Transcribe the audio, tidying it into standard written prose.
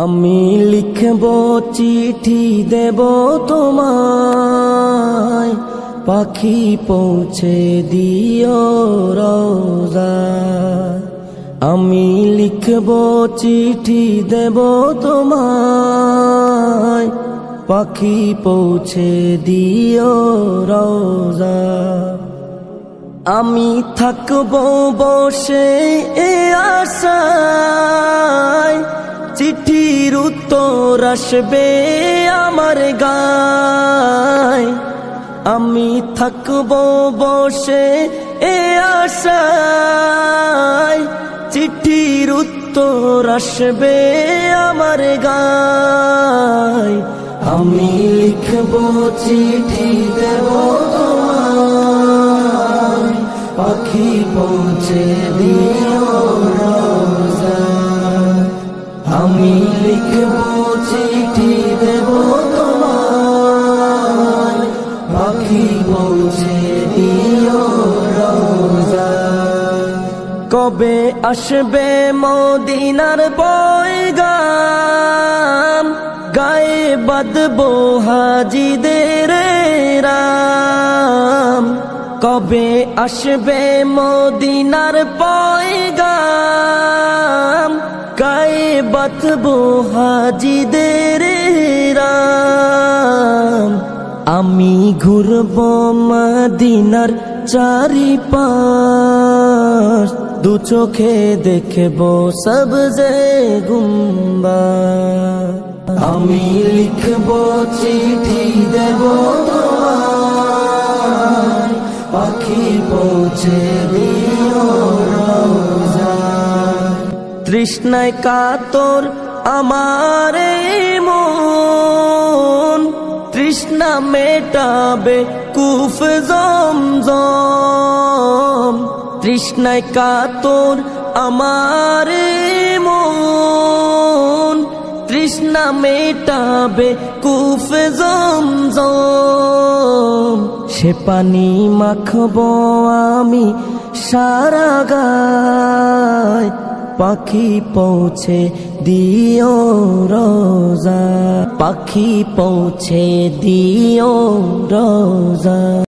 আমি লিখব চিঠি দেব তোমায়, পাখি পৌঁছে দিও রোজায়। আমি লিখব চিঠি দেব তোমায়, পাখি পৌঁছে দিও রোজায়। আমি থাকব বসে এ আশায়, চিঠির উত্তর আসবে আমার গায়। আমি থাকব বসে এ আশায়, চিঠির উত্তর আসবে আমার গায়। আমি লিখব চিঠি দেব তোমায়, পাখি পৌঁছে দিও রোজায়। আমি লিখব চিঠি দেব তোমায়, পাখি পৌঁছে দিও রোজায়। কবে আসবে মদিনার পয়গাম, গায়ে বাঁধবো হাজিদের রাম। কবে আসবে মদিনার পয়গাম, গায়ে বাঁধবো হাজিদের রাম। আমি ঘুরবো মদিনার চারিপাশ, দু চোখে দেখবো সবজে গুম্বাদ। আমি লিখব চিঠি দেব তোমায়, পাখি পৌঁছে দিও রোজায়। তৃষ্ণায় কাতর আমার মন, তৃষ্ণা মেটাবে কুফ জমজম। তৃষ্ণায় কাতর আমার মন, তৃষ্ণা মেটাবে কুফ জমজম। সে পানি মাখবো আমি সারা গায়, পাখি পৌঁছে দিও রোজায়। পাখি পৌঁছে দিও রোজায়।